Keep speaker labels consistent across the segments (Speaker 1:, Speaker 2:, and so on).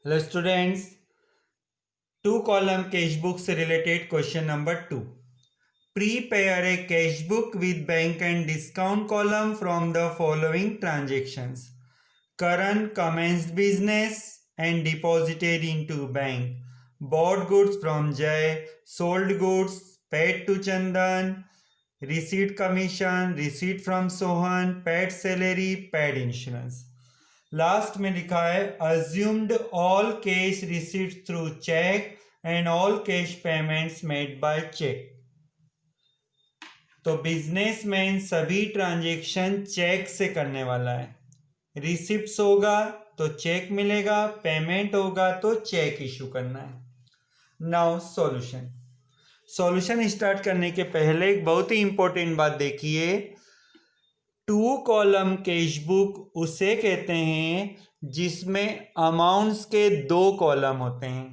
Speaker 1: Hello students, two column cash books related question number 2. Prepare a cash book with bank and discount column from the following transactions. Karan commenced business and deposited into bank. Bought goods from Jay, sold goods, paid to Chandan, receipt commission, receipt from Sohan, paid salary, paid insurance. Last में लिखा है assumed all cash receipts through cheque and all cash payments made by cheque. तो businessman सभी transaction cheque से करने वाला है। Receipts होगा तो चेक मिलेगा, पेमेंट होगा तो चेक इशू करना है। नाउ सॉल्यूशन स्टार्ट करने के पहले एक बहुत ही इंपॉर्टेंट बात देखिए। टू कॉलम कैश बुक उसे कहते हैं जिसमें अमाउंट्स के दो कॉलम होते हैं।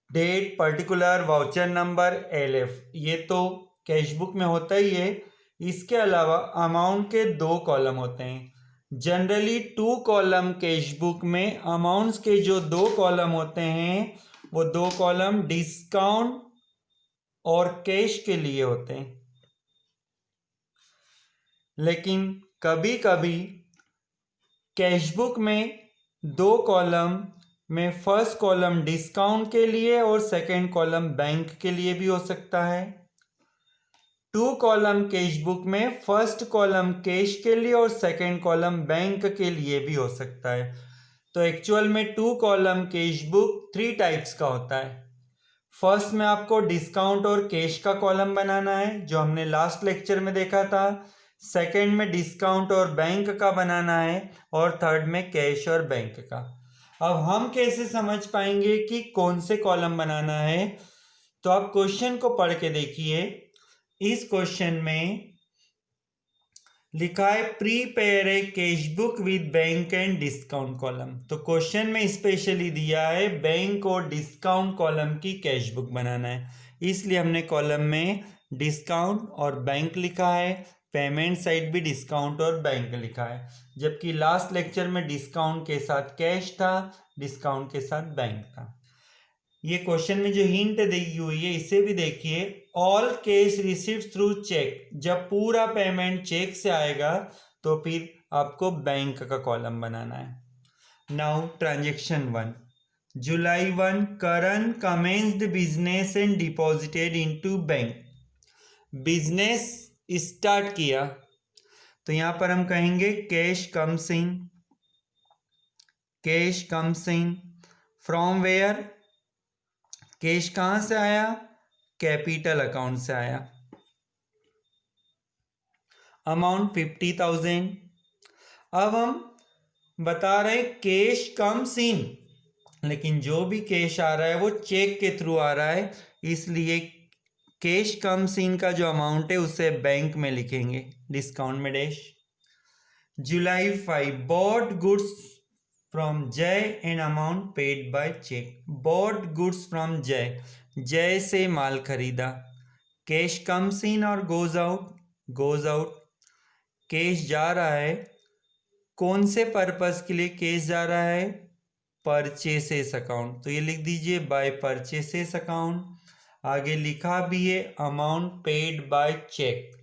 Speaker 1: Date, particular, voucher number, LF, ये तो कैश बुक में होता ही है। इसके अलावा अमाउंट के दो कॉलम होते हैं। Generally two column cash book में अमाउंट्स के जो दो कॉलम होते हैं वो दो कॉलम डिस्काउंट और कैश के लिए होते हैं। लेकिन कभी कभी कैश बुक में दो कॉलम में फर्स्ट कॉलम डिस्काउंट के लिए और सेकंड कॉलम बैंक के लिए भी हो सकता है। टू कॉलम कैश बुक में फर्स्ट कॉलम कैश के लिए और सेकंड कॉलम बैंक के लिए भी हो सकता है। तो एक्चुअल में two column cash book three types का होता है। फर्स्ट में आपको डिस्काउंट और कैश का कॉलम बनाना है जो हमने लास्ट लेक्चर में देखा था। सेकंड में डिस्काउंट और बैंक का बनाना है और थर्ड में कैश और बैंक का। अब हम कैसे समझ पाएंगे कि कौन से कॉलम बनाना है? तो आप क्वेश्चन को पढ़ के देखिए। इस क्वेश्चन में लिखा है prepare A cash book with bank and discount column. तो क्वेश्चन में स्पेशली दिया है बैंक और डिस्काउंट कॉलम की कैश बुक बनाना है, इसलिए हमने कॉलम में डिस्काउंट और बैंक लिखा है। पेमेंट साइड भी डिस्काउंट और बैंक लिखा है, जबकि लास्ट लेक्चर में डिस्काउंट के साथ कैश था, डिस्काउंट के साथ बैंक था। ये क्वेश्चन में जो हिंट दी हुई है इसे भी देखिए। All cash received through cheque, जब पूरा पेमेंट चेक से आएगा तो फिर आपको बैंक का कॉलम बनाना है। Now transaction 1, July 1 Karan commenced business and deposited into bank. Business start किया तो यहां पर हम कहेंगे cash comes in. Cash comes in from where? Cash कहां से आया? कैपिटल अकाउंट से आया। अमाउंट 50,000। अब हम बता रहे हैं कैश कम्स इन, लेकिन जो भी कैश आ रहा है वो चेक के थ्रू आ रहा है, इसलिए कैश कम्स इन का जो अमाउंट है उसे बैंक में लिखेंगे, डिस्काउंट में dash. July 5 bought goods from Jay and amount paid by cheque. Bought goods from Jay, Jay से माल खरीदा। कैश कम्स इन और goes out? Goes out. Cash जा रहा है, कौन से पर्पस के लिए कैश जा रहा है? परचेसेस अकाउंट, तो ये लिख दीजिए बाय परचेसेस अकाउंट। आगे लिखा भी है amount paid by cheque.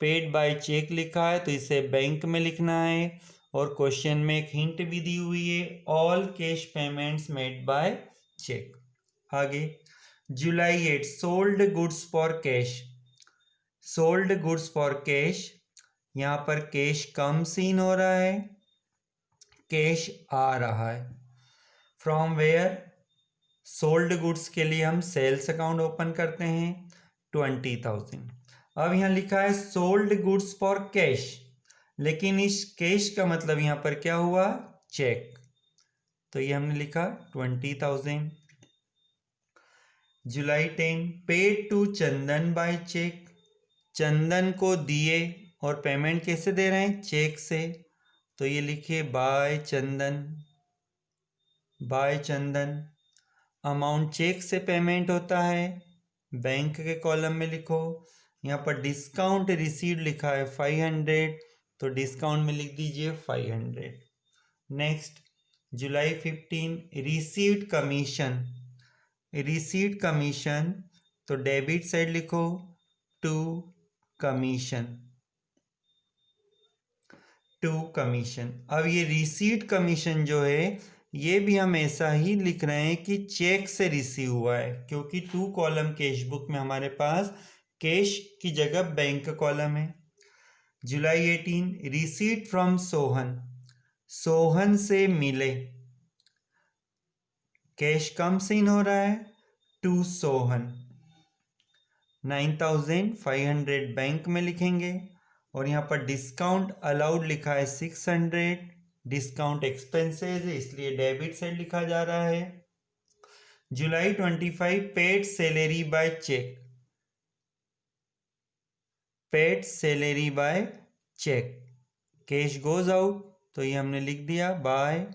Speaker 1: Paid by cheque लिखा है तो इसे बैंक में लिखना है। और क्वेश्चन में एक हिंट भी दी हुई है, all cash payments made by cheque. आगे July 8 sold goods for cash. Sold goods for cash, यहाँ पर कैश कम्स इन हो रहा है, कैश आ रहा है। From where? सोल्ड गुड्स के लिए हम सेल्स अकाउंट ओपन करते हैं, 20,000। अब यहाँ लिखा है सोल्ड गुड्स फॉर कैश, लेकिन इस कैश का मतलब यहाँ पर क्या हुआ? चेक, तो ये हमने लिखा 20,000। July 10 paid to Chandan by cheque. Chandan को दिए और पेमेंट कैसे दे रहे हैं? चेक से, तो ये लिखिए बाय चंदन। बाय चंदन। अमाउंट चेक से पेमेंट होता है, बैंक के कॉलम में लिखो। यहाँ पर डिस्काउंट रिसीव्ड लिखा है 500, तो डिस्काउंट में लिख दीजिए 500। Next July 15 received commission, received commission, तो डेबिट साइड लिखो टू कमीशन, टू कमीशन। अब ये रिसीव्ड कमीशन जो है ये भी हम ऐसा ही लिख रहे हैं कि चेक से रिसीव हुआ है, क्योंकि टू कॉलम कैश बुक में हमारे पास कैश की जगह बैंक कॉलम है। जुलाई 18 रिसीव्ड फ्रॉम सोहन, सोहन से मिले, कैश कम सीन हो रहा है टू सोहन, 9500 बैंक में लिखेंगे और यहाँ पर डिस्काउंट अलाउड लिखा है 600, डिस्काउंट एक्सपेंसेस है इसलिए डेबिट साइड लिखा जा रहा है। July 25 paid salary by cheque, paid salary by cheque, cash goes out तो ये हमने लिख दिया by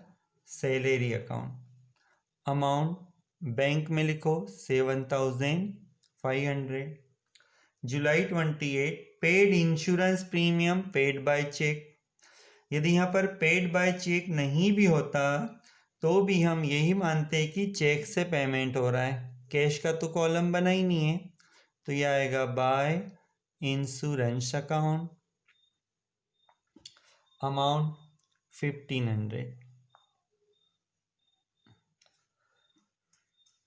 Speaker 1: salary account. Amount bank में लिखो 7500। July 28 paid insurance premium paid by cheque, यदि यहाँ पर पेड बाय चेक नहीं भी होता तो भी हम यही मानते हैं कि चेक से पेमेंट हो रहा है, कैश का तो कॉलम बना ही नहीं है, तो यह आएगा by insurance account. Amount 1500।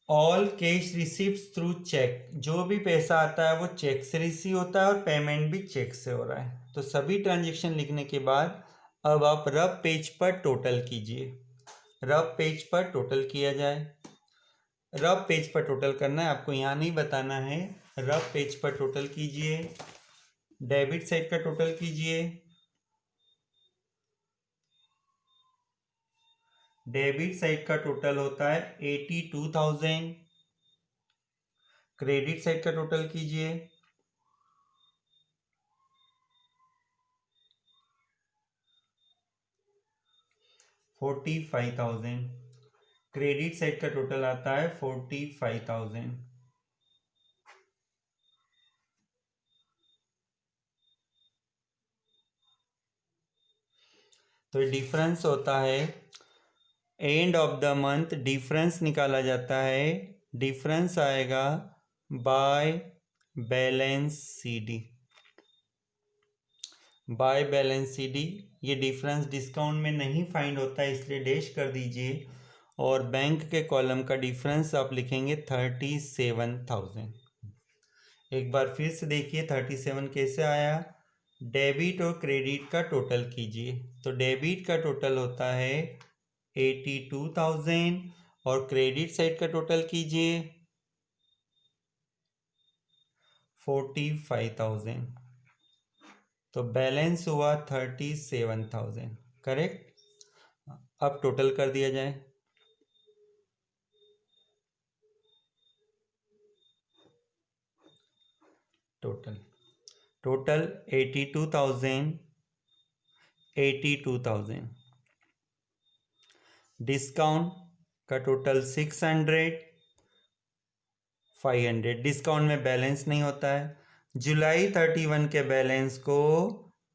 Speaker 1: All cash receives through cheque, जो भी पैसा आता है वो चेक से रिसीव होता है और पेमेंट भी चेक से हो रहा है। तो सभी ट्रांजेक्शन लिखने के बाद अब आप रफ पेज पर टोटल कीजिए, रफ पेज पर टोटल किया जाए। रफ पेज पर टोटल करना है, आपको यहाँ नहीं बताना है, रफ पेज पर टोटल कीजिए। डेबिट साइड का टोटल कीजिए, डेबिट साइड का टोटल होता है 82,000। क्रेडिट साइड का टोटल कीजिए, $45,000। क्रेडिट साइड का टोटल आता है 45,000। तो डिफरेंस होता है end of the month, difference निकाला जाता है, डिफरेंस आएगा by balance CD, by balance CD. ये डिफरेंस डिस्काउंट में नहीं फाइंड होता है इसलिए डैश कर दीजिए, और बैंक के कॉलम का डिफरेंस आप लिखेंगे 37,000। एक बार फिर से देखिए 37 कैसे आया। डेबिट और क्रेडिट का टोटल कीजिए, तो डेबिट का टोटल होता है 82,000 और क्रेडिट साइड का टोटल कीजिए 45,000, तो बैलेंस हुआ 37,000। करेक्ट। अब टोटल कर दिया जाए, टोटल टोटल 82,000, 82,000। डिस्काउंट का टोटल 600, 500, डिस्काउंट में बैलेंस नहीं होता है। जुलाई 31 के बैलेंस को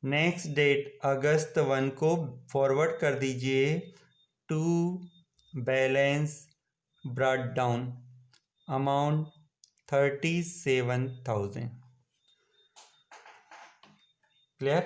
Speaker 1: नेक्स्ट डेट अगस्त 1 को फॉरवर्ड कर दीजिए to balance brought down, amount 37,000। Clear.